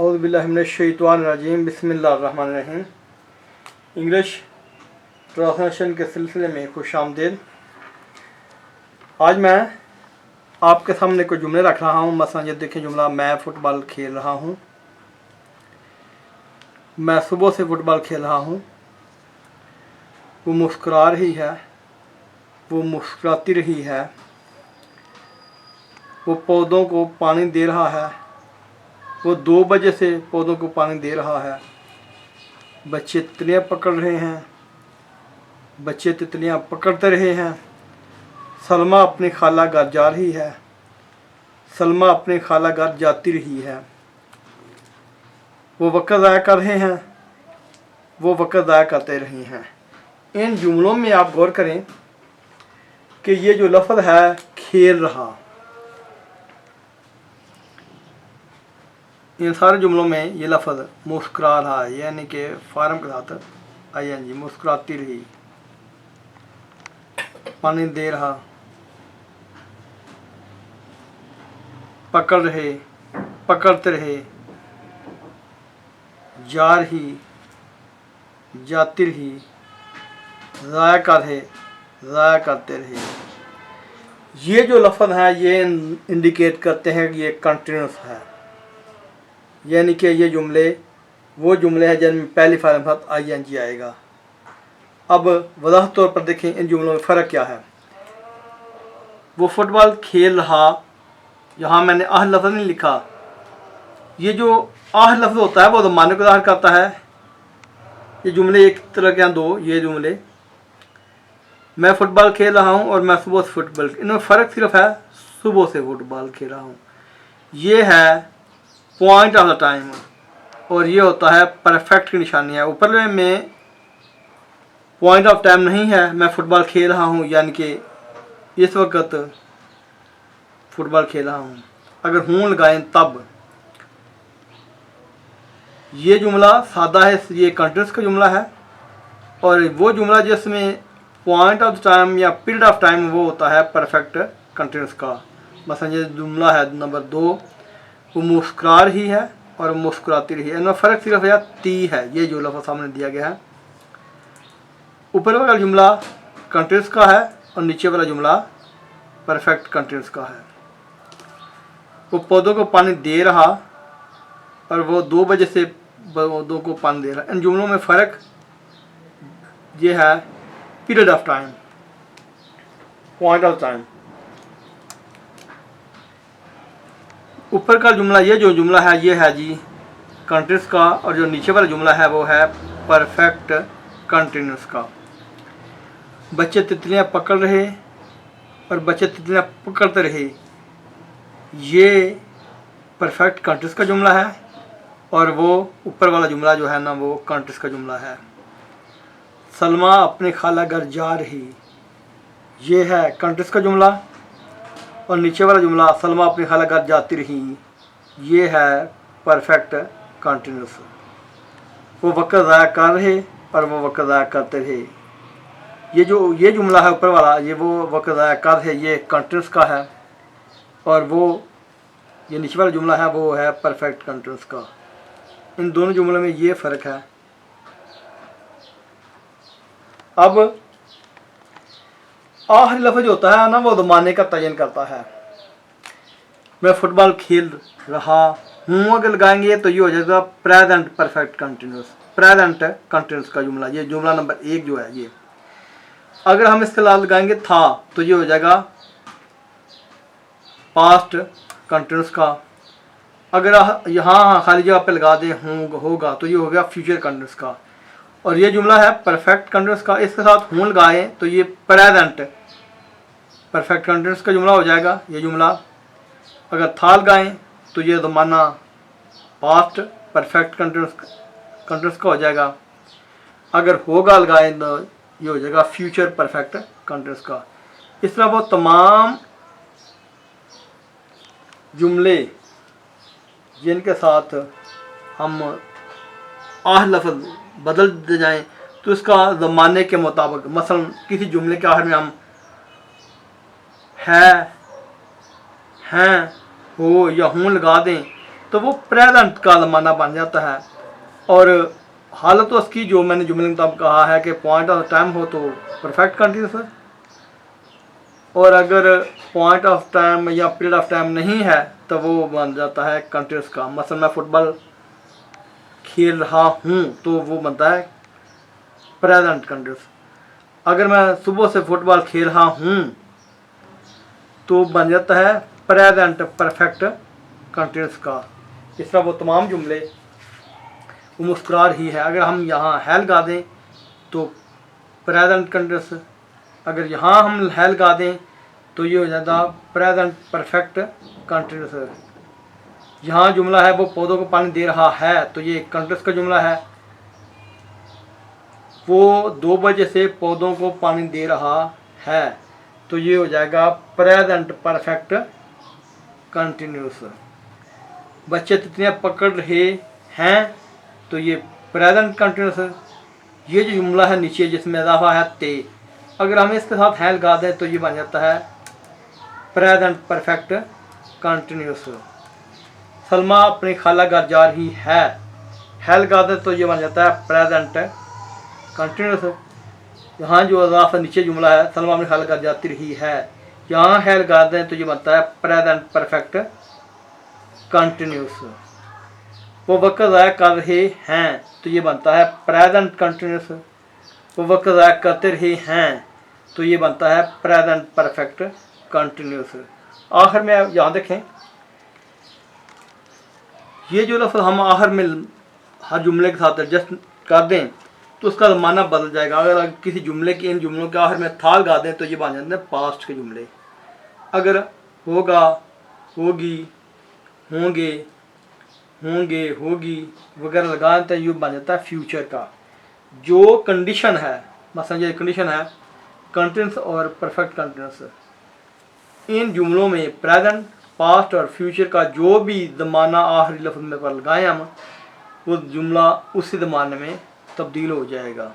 औज़ुबिल्लाहिमिनश्शैतानिर्रजीम बिस्मिल्लाहिर्रहमानिर्रहीम। English translation के सिलसिले में खुश आमदीद। आज मैं आपके सामने कुछ जुमले रख रहा हूँ। मसलन ये देखें जुमला, मैं फ़ुटबॉल खेल रहा हूँ। मैं सुबह से फ़ुटबॉल खेल रहा हूँ। वो मुस्कुरा रही है, वो मुस्कुराती रही है। वो पौधों को पानी दे रहा है, वो 2 बजे से पौधों को पानी दे रहा है। बच्चे तितलियाँ पकड़ रहे हैं, बच्चे तितलियाँ पकड़ते रहे हैं। सलमा अपनी खाला घर जा रही है, सलमा अपनी खाला घर जाती रही है। वो वक़्त ज़ाया कर रहे हैं, वो वक़्त ज़ाया करते रही हैं। इन जुमलों में आप गौर करें कि ये जो लफ्ज़ है खेल रहा, इन सारे जुमलों में ये लफ्ज़ मुस्कुरा रहा है, यानी कि फार्म के साथ ING, मुस्कुराती रही, पानी दे रहा, पकड़ रहे, पकड़ते रहे, जा रही, जाती रही, ज़ाया कर रहे, ज़ाया करते रहे। ये जो लफ्ज़ हैं ये इंडिकेट करते हैं कि ये कंटिन्यूस है, यानी कि ये जुमले वो जुमले हैं जिनमें पहली फार्म के साथ ING आएगा। अब वज़ाहत तौर पर देखें इन जुमलों में फ़र्क क्या है। वो फुटबॉल खेल रहा, यहाँ मैंने आह लफ्ज़ नहीं लिखा। ये जो आह लफ्ज़ होता है वो ज़माने को ज़ाहिर करता है। ये जुमले एक तरह के हैं दो, ये जुमले मैं फ़ुटबॉल खेल रहा हूँ और मैं सुबह से फ़ुटबॉल, इनमें फ़र्क सिर्फ है सुबह से फ़ुटबॉल खेल रहा हूँ। ये है पॉइंट ऑफ द टाइम और ये होता है परफेक्ट की निशानी है। ऊपर में पॉइंट ऑफ टाइम नहीं है, मैं फ़ुटबॉल खेल रहा हूँ यानी कि इस वक्त फ़ुटबॉल खेल रहा हूँ। अगर हूँ लगाएं तब ये जुमला सादा है, ये कंटिन्यूस का जुमला है। और वो जुमला जिसमें पॉइंट ऑफ टाइम या पीरियड ऑफ टाइम वो होता है परफेक्ट कंटिन्यूस का। मसलन ये जुमला है नंबर 2, वो मुस्कुरा रही है और मुस्कुराती रही है। इनमें फ़र्क सिर्फ या ती है, ये जो लफ्ज़ सामने दिया गया है। ऊपर वाला जुमला कंटिन्यूस का है और नीचे वाला जुमला परफेक्ट कंटिन्यूस का है। वो पौधों को पानी दे रहा और वो 2 बजे से पौधों को पानी दे रहा। इन जुमलों में फ़र्क ये है period of time, point of time. ऊपर का जुमला ये जो जुमला है ये है जी कंटिन्यूस का, और जो नीचे वाला जुमला है वो है परफेक्ट कंटिन्यूस का। बच्चे तितलियाँ पकड़ रहे और बच्चे तितलियाँ पकड़ते रहे, ये परफेक्ट कंटिन्यूस का जुमला है। और वो ऊपर वाला जुमला जो है ना वो कंटिन्यूस का जुमला है। सलमा अपने खाला घर जा रही, ये है कंटिन्यूस का जुमला। और नीचे वाला जुमला सलमा अपनी खाला घर जाती रही, ये है परफेक्ट कंटिन्यूस। वो वक़्त ज़ाया कर रहे और वो वक़्त ज़ाया करते रहे। ये जुमला है ऊपर वाला, ये वो वक़्त ज़ाया कर रहे, ये कंटिन्यूस का है। और वो ये नीचे वाला जुमला है वो है परफेक्ट कंटिन्यूस का। इन दोनों जुमलों में ये फ़र्क है। अब आखिरी लफ्ज़ होता है ना वो ज़माने का तयन करता है। मैं फ़ुटबॉल खेल रहा हूँ अगर लगाएंगे तो ये हो जाएगा present perfect continuous, present continuous का जुमला। ये जुमला नंबर 1 जो है ये, अगर हम इसके साथ लगाएंगे था तो ये हो जाएगा पास्ट कंटिन्यूस का। अगर यहाँ खाली जगह पे लगा दें होगा तो ये हो गया फ्यूचर कंटिन्यूस का। और ये जुमला है परफेक्ट कंटिन्यूस का, इसके साथ हूँ लगाएं तो ये प्रेजेंट परफेक्ट कंटिन्यूस का जुमला हो जाएगा। ये जुमला अगर था लगाएं तो ये ज़माना पास्ट परफेक्ट कंटिन्यूस का हो जाएगा। अगर होगा लगाएं तो ये हो जाएगा फ्यूचर परफेक्ट कंटिन्यूस का। इस तरह वो तमाम जुमले जिनके साथ हम आह लफ्ज़ बदल दे जाएं तो इसका ज़माने के मुताबिक, मसलन किसी जुमले के आखिर में हम है, हैं, हो या हूँ लगा दें तो वो प्रेजेंट का ज़माना बन जाता है। और हालत तो उसकी जो मैंने जुमले में तब कहा है कि पॉइंट ऑफ टाइम हो तो परफेक्ट कंटिन्यूस है, और अगर पॉइंट ऑफ टाइम या पीरियड ऑफ टाइम नहीं है तो वो बन जाता है कंटिन्यूस का। मसलन मैं फुटबॉल खेल रहा हूँ तो वो बनता है प्रेजेंट कंटिन्यूस। अगर मैं सुबह से फुटबॉल खेल रहा हूँ तो बन जाता है प्रेजेंट परफेक्ट कंटिन्यूस का। इस तरह वो तमाम जुमले वो मुस्कुरार ही है। अगर हम यहाँ है लगा दें तो प्रेजेंट कंटिन्यूस, अगर यहाँ हम है लगा दें तो ये हो जाता प्रेजेंट परफेक्ट कंटिन्यूस। यहाँ जुमला है वो पौधों को पानी दे रहा है तो ये कंटिन्यूस का जुमला है। वो 2 बजे से पौधों को पानी दे रहा है तो ये हो जाएगा प्रेजेंट परफेक्ट कंटिन्यूस। बच्चे तितलियाँ पकड़ रहे हैं तो ये प्रेजेंट कंटिन्यूस। ये जो जुमला है नीचे जिसमें इजाफा है ते, अगर हम इसके साथ है लगा दें तो ये बन जाता है प्रेजेंट परफेक्ट कंटिन्यूस। सलमा अपनी खाला घर जा रही है लगा दें तो ये बन जाता है प्रेजेंट कंटिन्यूस। यहाँ जो इजाफा नीचे जुमला है सलमा अपनी खाला घर जाती रही है, यहाँ है लगा दें तो ये बनता है प्रेजेंट परफेक्ट कंटिन्यूस। वो वक्त ज़ाया कर रहे हैं तो ये बनता है प्रेजेंट कंटिन्यूस। वो वक्त ज़ाया करते रहे हैं तो ये बनता है प्रेजेंट परफेक्ट कंटिन्यूस। आखिर में यहाँ देखें, ये जो लफ्ज़ हम आखिर में हर जुमले के साथ एडजस्ट कर दें तो उसका ज़माना बदल जाएगा। अगर किसी जुमले के इन जुमलों के आखिर में था लगा दें तो ये बन जाते हैं पास्ट के जुमले। अगर होगा, होगी, होंगे, होंगे, होगी वगैरह लगा देते हैं ये बन जाता है फ्यूचर का। जो कंडीशन है, मसलन ये कंडीशन है कंटिन्यूस और परफेक्ट कंटिन्यूस, इन जुमलों में प्रेजेंट, पास्ट और फ्यूचर का जो भी ज़माना आखिरी लफ्ज़ में पर लगाएं हम, वो जुमला उसी ज़माने में तब्दील हो जाएगा।